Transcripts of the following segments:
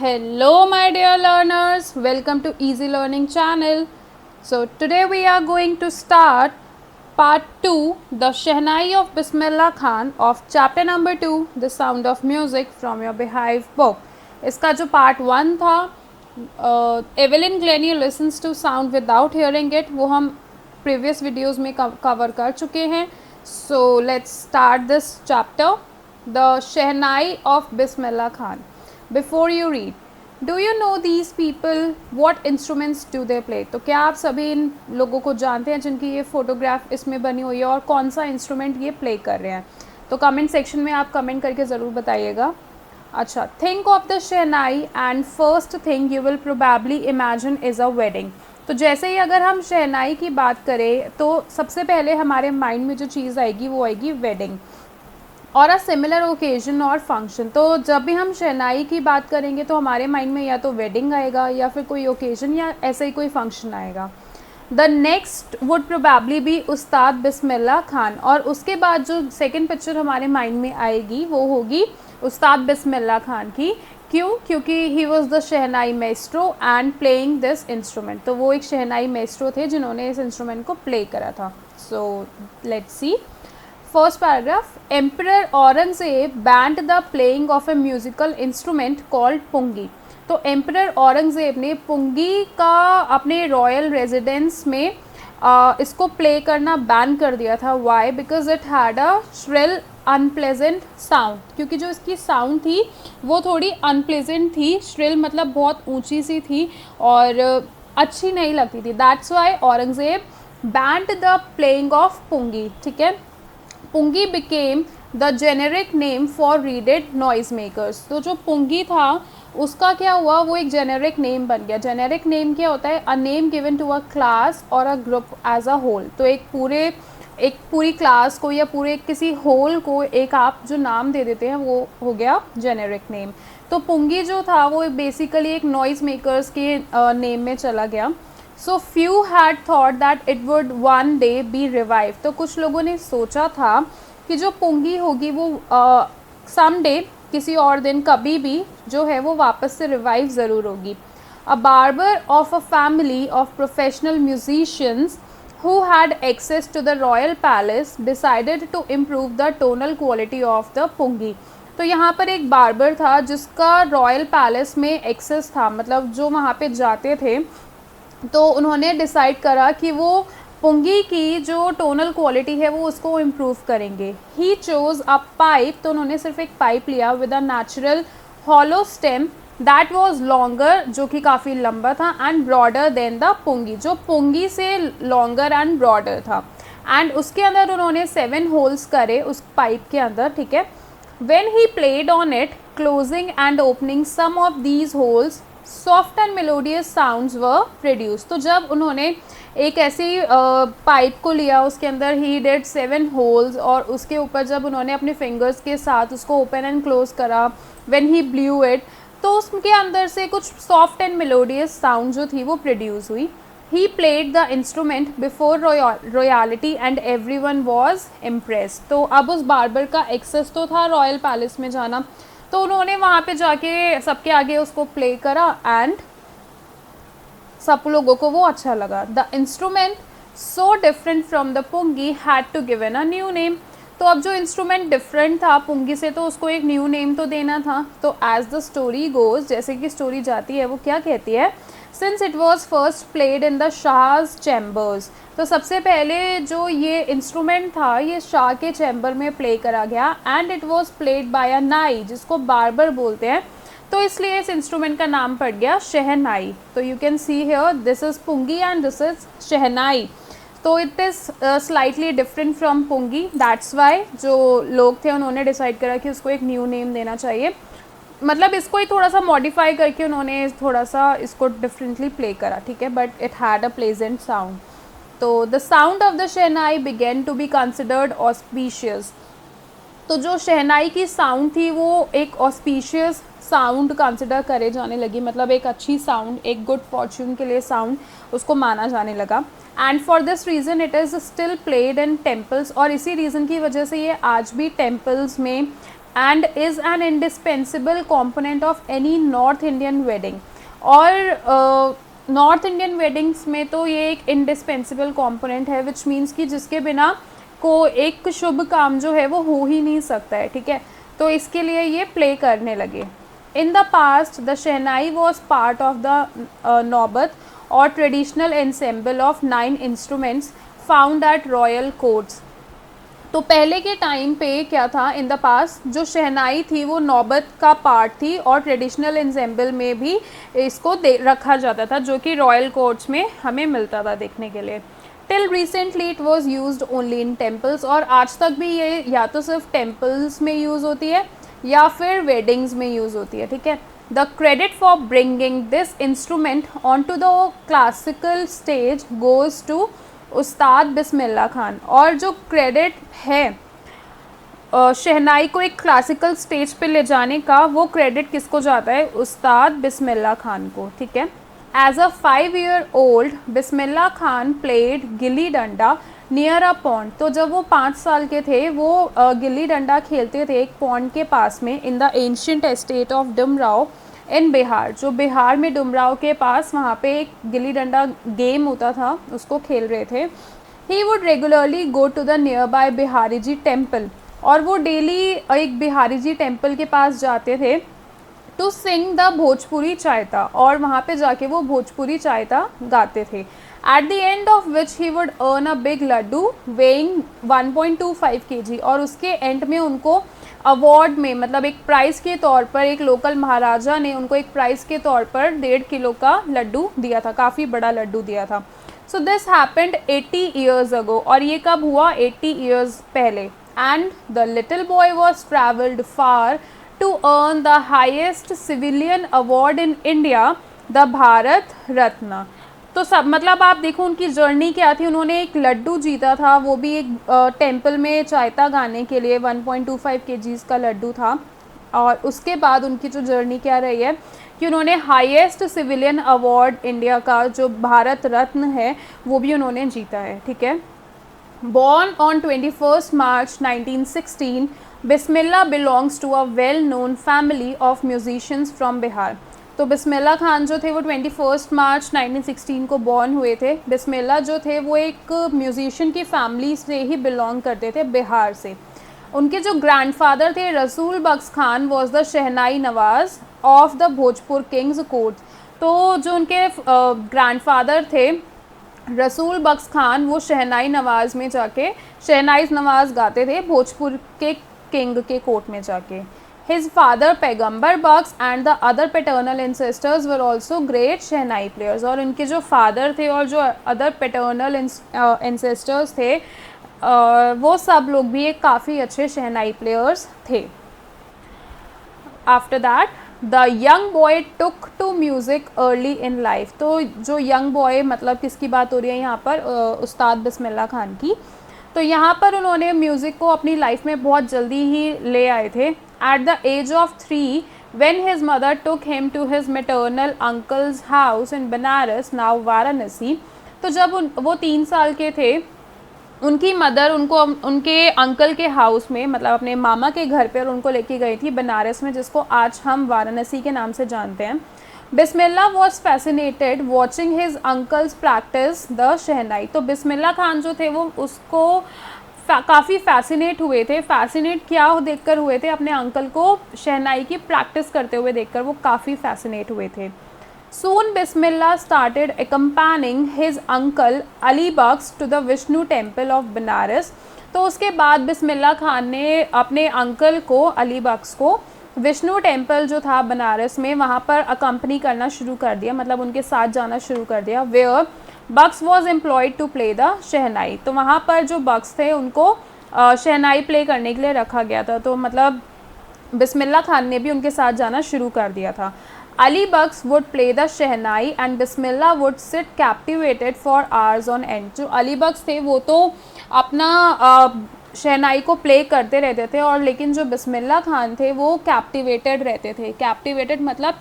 Hello my dear learners, welcome to Easy Learning channel. So today we are going to start part 2, The Shehnai of Bismillah Khan of chapter number 2, The Sound of Music from your Beehive book. इसका जो part 1 था, Evelyn Glennie listens to sound without hearing it, वो हम previous videos में cover कर चुके हैं. So let's start this chapter, The Shehnai of Bismillah Khan. Before you read, do you know these people? What instruments do they play? तो क्या आप सभी इन लोगों को जानते हैं जिनकी ये फोटोग्राफ इसमें बनी हुई है और कौन सा इंस्ट्रूमेंट ये प्ले कर रहे हैं? तो कमेंट सेक्शन में आप कमेंट करके ज़रूर बताइएगा. अच्छा, think of the shehnai and first thing you will probably imagine is a wedding. तो जैसे ही अगर हम शहनाई की बात करें तो सबसे पहले हमारे माइंड में जो चीज़ आएगी वो आएगी वेडिंग और अ सिमिलर ओकेजन और फंक्शन. तो जब भी हम शहनाई की बात करेंगे तो हमारे माइंड में या तो वेडिंग आएगा या फिर कोई ओकेजन या ऐसे ही कोई फंक्शन आएगा. The next would probably be उस्ताद बिस्मिल्लाह खान, और उसके बाद जो सेकंड पिक्चर हमारे माइंड में आएगी वो होगी उस्ताद बिस्मिल्लाह खान की. क्यों? क्योंकि he was the shehnai maestro and playing this instrument. तो वो एक शहनाई मेस्ट्रो थे जिन्होंने इस इंस्ट्रूमेंट को प्ले करा था. So let's see. First paragraph, Emperor Aurangzeb banned the playing of a musical instrument called pungi. तो एम्परर औरंगज़ेब ने पुंगी का अपने रॉयल रेजिडेंस में इसको प्ले करना बैन कर दिया था. Why? Because it had a shrill unpleasant sound. क्योंकि जो इसकी साउंड थी वो थोड़ी अनप्लेजेंट थी. श्रिल मतलब बहुत ऊंची सी थी और अच्छी नहीं लगती थी. That's why Aurangzeb banned the playing of pungi. ठीक है. Pungi became the generic name for reeded noise makers. तो जो पुंगी था उसका क्या हुआ, वो एक जेनेरिक नेम बन गया. जेनेरिक नेम क्या होता है? A name given to a class और a group as a whole. तो एक पूरी क्लास को या पूरे किसी होल को एक आप जो नाम दे देते हैं वो हो गया जेनेरिक नेम. तो पुंगी जो था वो बेसिकली एक नॉइज मेकर्स के नेम में चला गया. So few had thought that it would one day be revive. तो कुछ लोगों ने सोचा था कि जो पुंगी होगी वो सम डे, किसी और दिन, कभी भी जो है वो वापस से रिवाइव ज़रूर होगी. अ barber of a family of professional musicians who had access to the royal palace decided to improve the tonal quality of the pungi. तो यहाँ पर एक बार्बर था जिसका रॉयल पैलेस में एक्सेस था, मतलब जो वहाँ पे जाते थे. तो उन्होंने डिसाइड करा कि वो पुंगी की जो टोनल क्वालिटी है वो उसको इम्प्रूव करेंगे. ही चोज़ अ पाइप. तो उन्होंने सिर्फ एक पाइप लिया with a natural hollow stem that was longer, जो कि काफ़ी लंबा था, एंड ब्रॉडर देन द पुंगी, जो पुंगी से लॉन्गर एंड ब्रॉडर था. एंड उसके अंदर उन्होंने 7 होल्स करे उस पाइप के अंदर. ठीक है. When he played on it, closing and opening some of these holes, soft and melodious sounds were produce. तो जब उन्होंने एक ऐसी पाइप को लिया, उसके अंदर ही डिड 7 होल्स, और उसके ऊपर जब उन्होंने अपने फिंगर्स के साथ उसको ओपन एंड क्लोज करा, व्हेन ही ब्लू इट, तो उसके अंदर से कुछ सॉफ्ट एंड मेलोडियस साउंड जो थी वो प्रोड्यूस हुई. He played the instrument before royalty and everyone was impressed. तो अब उस बार्बर का एक्सेस तो था रॉयल पैलेस में जाना, तो उन्होंने वहाँ पे जाके सबके आगे उसको प्ले करा एंड सब लोगों को वो अच्छा लगा. The instrument so different from the pungi had to given a new name. तो अब जो इंस्ट्रूमेंट डिफरेंट था पुंगी से तो उसको एक न्यू नेम तो देना था. तो एज द स्टोरी गोज, जैसे कि स्टोरी जाती है वो क्या कहती है, since it was first played in the shah's chambers. तो सबसे पहले जो ये इंस्ट्रूमेंट था ये शाह के चैम्बर में प्ले करा गया, and it was played by a नाई, जिसको बार्बर बोलते हैं. तो इसलिए इस इंस्ट्रूमेंट का नाम पड़ गया शहनाई. तो you can see here this is pungi and this is shehnai. तो it is slightly different from pungi. That's why जो लोग थे उन्होंने डिसाइड करा कि उसको एक न्यू नेम देना चाहिए, मतलब इसको ही थोड़ा सा मॉडिफाई करके उन्होंने थोड़ा सा इसको डिफरेंटली प्ले करा. ठीक है. But it had a pleasant sound. तो the sound of the shehnai began to be considered auspicious. तो जो शहनाई की साउंड थी वो एक ऑस्पिशियस साउंड कंसिडर करे जाने लगी, मतलब एक अच्छी साउंड, एक गुड फॉर्च्यून के लिए साउंड उसको माना जाने लगा. And for this reason it is still played in temples. और इसी रीज़न की वजह से ये आज भी टेम्पल्स में and is an indispensable component of any north Indian wedding. और नॉर्थ इंडियन वेडिंग्स में तो ये एक इंडिस्पेंसिबल कॉम्पोनेंट है, विच मीन्स कि जिसके बिना को एक शुभ काम जो है वो हो ही नहीं सकता है, ठीक है। तो इसके लिए ये प्ले करने लगे। In the past the shehnai was part of the नौबत और traditional ensemble of 9 instruments found at royal courts. तो पहले के टाइम पे क्या था, इन द पास्ट जो शहनाई थी वो नौबत का पार्ट थी और ट्रेडिशनल एंसेम्बल में भी इसको रखा जाता था, जो कि रॉयल कोर्ट्स में हमें मिलता था देखने के लिए। Till recently it was used only in temples, और आज तक भी ये या तो सिर्फ टेम्पल्स में यूज़ होती है या फिर वेडिंग्स में यूज़ होती है, ठीक है। The credit for bringing this instrument on to the classical stage goes to Ustad Bismillah Khan. और जो क्रेडिट है शहनाई को एक क्लासिकल स्टेज पे ले जाने का, वो क्रेडिट किसको जाता है, उस्ताद बिस्मिल्लाह खान को, ठीक है। As a 5-year-old Bismillah Khan played gilli danda near a pond. तो जब वो 5 साल के थे वो गिल्ली डंडा खेलते थे एक पॉन्ड के पास में, in the ancient estate of Dumraon in Bihar. जो बिहार में डुमराव के पास वहाँ पे एक गिल्ली डंडा गेम होता था, उसको खेल रहे थे। He would regularly go to the nearby Bihari ji temple, और वो डेली एक बिहारी जी टेम्पल के पास जाते थे to sing the Bhojpuri chaita, और वहाँ पे जाके वो भोजपुरी चायता गाते थे। At the end of which he would earn a big laddu weighing 1.25 kg, और उसके एंड में उनको अवार्ड में, मतलब एक प्राइज़ के तौर पर, एक लोकल महाराजा ने उनको एक प्राइज़ के तौर पर 1.5 किलो का लड्डू दिया था, काफ़ी बड़ा लड्डू दिया था। So this happened 80 years ago, और ये कब हुआ, 80 years पहले। And the little boy was travelled far to earn the highest civilian award in India, the Bharat Ratna. तो सब मतलब आप देखो उनकी जर्नी क्या थी, उन्होंने एक लड्डू जीता था, वो भी एक टेंपल में चायता गाने के लिए 1.25 kg का लड्डू था। और उसके बाद उनकी जो जर्नी क्या रही है कि उन्होंने हाईएस्ट सिविलियन अवार्ड इंडिया का जो भारत रत्न है वो भी उन्होंने जीता है, ठीक है। Born on 21st March 1916, Bismillah belongs to a well-known family of musicians from Bihar. तो बिस्मिल्लाह खान जो थे वो 21 मार्च 1916 को बॉर्न हुए थे। बिस्मिल्लाह जो थे वो एक म्यूज़िशियन की फैमिली से ही बिलोंग करते थे, बिहार से। उनके जो ग्रैंडफादर थे Rasool Bakhsh Khan was the shehnai nawaz of the Bhojpur king's court. तो जो उनके ग्रैंडफादर थे रसूल बख्श खान, वो शहनाई नवाज़ में जाके शहनाई नवाज़ गाते थे भोजपुर के किंग के कोर्ट में जाके। His father पैगम्बर बख्श and the other paternal ancestors were also great shehnai players। और उनके जो फादर थे और जो अदर पैटर्नल ancestors थे वो सब लोग भी एक काफ़ी अच्छे शहनाई प्लेयर्स थे। After that the young boy took to music early in life. तो जो यंग बॉय मतलब किसकी बात हो रही है यहाँ पर, उस्ताद बिस्मिल्लाह खान की। तो यहाँ पर उन्होंने म्यूज़िक को अपनी लाइफ में बहुत जल्दी ही ले आए थे। At the age of 3 when his mother took him to his maternal uncle's house in Banaras now Varanasi. तो जब वो 3 साल के थे उनकी मदर उनको उनके अंकल के हाउस में, मतलब अपने मामा के घर पर उनको लेके गई थी बनारस में, जिसको आज हम वाराणसी के नाम से जानते हैं। Bismillah was fascinated watching his uncles practise the shehnai. तो बिस्मिल्लाह खान जो थे वो उसको काफ़ी फैसिनेट हुए थे। फैसिनेट क्या देखकर हुए थे, अपने अंकल को शहनाई की प्रैक्टिस करते हुए देखकर वो काफ़ी फैसिनेट हुए थे। Soon Bismillah started accompanying his uncle Ali Bakhsh to the Vishnu temple of Banaras. तो उसके बाद बिस्मिल्लाह खान ने अपने अंकल को, अली बख्श को, विष्णु टेम्पल जो था बनारस में वहाँ पर अकम्पनी करना शुरू कर दिया, मतलब उनके साथ जाना शुरू कर दिया। Where Bakhsh was employed to play the shehnai. तो वहाँ पर जो बख्श थे उनको शहनाई प्ले करने के लिए रखा गया था। तो मतलब बिस्मिल्लाह खान ने भी उनके साथ जाना शुरू कर दिया था। Ali Bakhsh would play the shehnai and Bismillah would sit captivated for hours on end. जो अली बख्श थे वो तो अपना शहनाई को प्ले करते रहते थे, और लेकिन जो बिस्मिल्लाह खान थे वो कैप्टिवेटेड रहते थे। कैप्टिवेटेड मतलब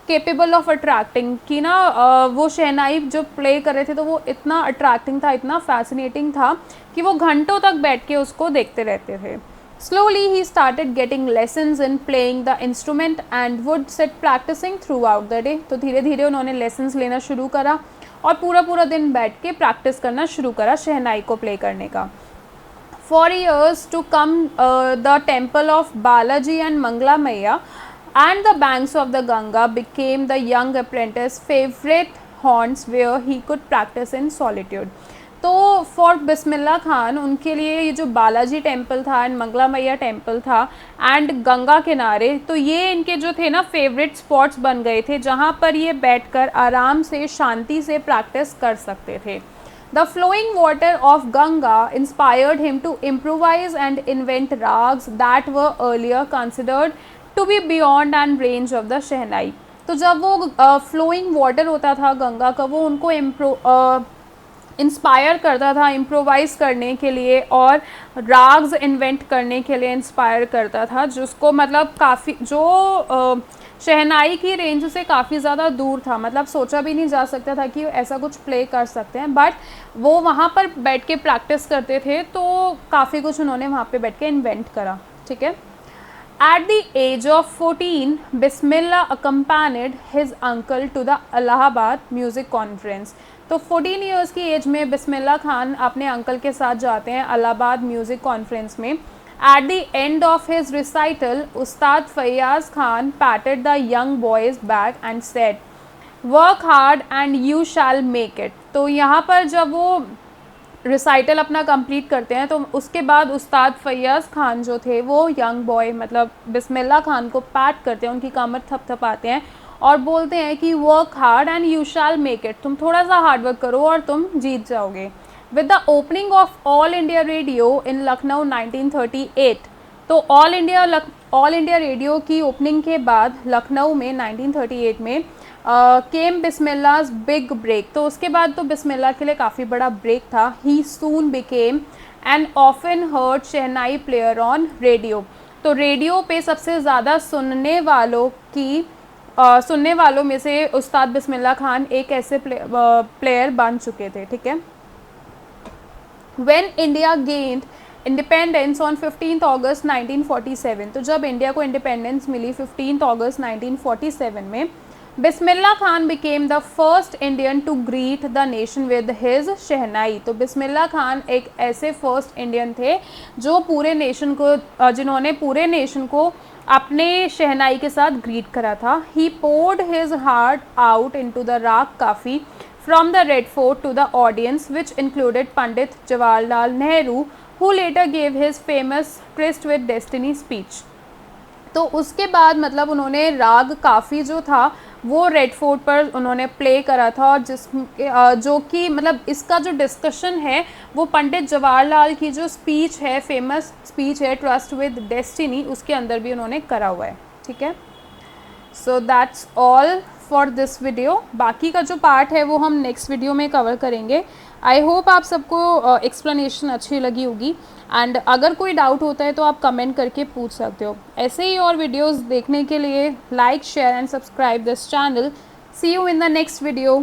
केपेबल ऑफ अट्रैक्टिंग, कि ना वो शहनाई जो प्ले कर रहे थे तो वो इतना अट्रैक्टिंग था, इतना फैसिनेटिंग था कि वो घंटों तक बैठ के उसको देखते रहते थे। Slowly he started getting lessons in playing the instrument and would sit practicing throughout the day. तो धीरे धीरे उन्होंने lessons लेना शुरू करा और पूरा पूरा दिन बैठ के प्रैक्टिस करना शुरू करा शहनाई को प्ले करने का. For years to come, the temple of Balaji and Mangla Maiya and the banks of the Ganga became the young apprentice's favorite haunts where he could practice in solitude. तो for Bismillah Khan उनके लिए ये जो Balaji temple था and Mangla मैया temple था and Ganga किनारे, तो ये इनके जो थे ना फेवरेट स्पॉट्स बन गए थे जहाँ पर ये बैठकर आराम से शांति से प्रैक्टिस कर सकते थे. The flowing water of Ganga inspired him to improvise and invent rags that were earlier considered to be beyond and range of the Shehnai. तो जब वो फ्लोइंग वाटर होता था गंगा का, वो उनको इंस्पायर करता था इम्प्रोवाइज करने के लिए और राग्स इन्वेंट करने के लिए इंस्पायर करता था, जिसको मतलब काफ़ी जो शहनाई की रेंज से काफ़ी ज़्यादा दूर था, मतलब सोचा भी नहीं जा सकता था कि ऐसा कुछ प्ले कर सकते हैं, बट वो वहाँ पर बैठ के प्रैक्टिस करते थे तो काफ़ी कुछ उन्होंने वहाँ पे बैठ के इन्वेंट करा. ठीक है. At the age of 14, Bismillah accompanied his uncle to the Allahabad Music Conference. तो 14 ईयर्स की एज में बिस्मिल्लाह खान अपने अंकल के साथ जाते हैं इलाहाबाद म्यूज़िक कॉन्फ्रेंस में. At the end of his recital, Ustad Fayaz Khan patted the young boy's back and said, work hard and you shall make it. तो यहाँ पर जब वो रिसाइटल अपना कंप्लीट करते हैं तो उसके बाद उस्ताद फैयाज़ खान जो थे वो यंग बॉय मतलब बिस्मिल्लाह खान को पैट करते हैं, उनकी कमर थपथपाते हैं और बोलते हैं कि work hard and you shall make it. तुम थोड़ा सा हार्ड वर्क करो और तुम जीत जाओगे. With the opening of All India Radio in Lucknow 1938, तो ऑल इंडिया रेडियो की ओपनिंग के बाद लखनऊ में 1938 में केम बिस्मिल्लाह's बिग ब्रेक. तो उसके बाद तो बिस्मिल्लाह के लिए काफ़ी बड़ा ब्रेक था. He soon became an often heard shehnai player on radio. तो रेडियो पे सबसे ज़्यादा सुनने वालों में से उस्ताद बिस्मिल्लाह खान एक ऐसे प्लेयर बन चुके थे. ठीक है. When India gained independence on 15 अगस्त 1947, तो जब इंडिया को इंडिपेंडेंस मिली 15 अगस्त 1947 में, Bismillah Khan became the first Indian to greet the nation with his shehnai. तो बिस्मिल्लाह खान एक ऐसे फर्स्ट इंडियन थे जो जिन्होंने पूरे नेशन को अपने शहनाई के साथ ग्रीट करा था. He poured his heart out into the raga Kafi from the Red Fort to the audience which included Pandit Jawaharlal Nehru, who later gave his famous tryst with destiny speech. तो उसके बाद मतलब उन्होंने राग काफ़ी जो था वो रेड फोर्ट पर उन्होंने प्ले करा था और जो कि मतलब इसका जो डिस्कशन है वो पंडित जवाहरलाल की जो स्पीच है, फेमस स्पीच है ट्रस्ट विद डेस्टिनी, उसके अंदर भी उन्होंने करा हुआ है. ठीक है. So that's all for this video. बाकी का जो पार्ट है वो हम नेक्स्ट वीडियो में कवर करेंगे. आई होप आप सबको एक्सप्लेनेशन अच्छी लगी होगी एंड अगर कोई डाउट होता है तो आप कमेंट करके पूछ सकते हो. ऐसे ही और वीडियोस देखने के लिए like, share and subscribe this channel. See you in the next video.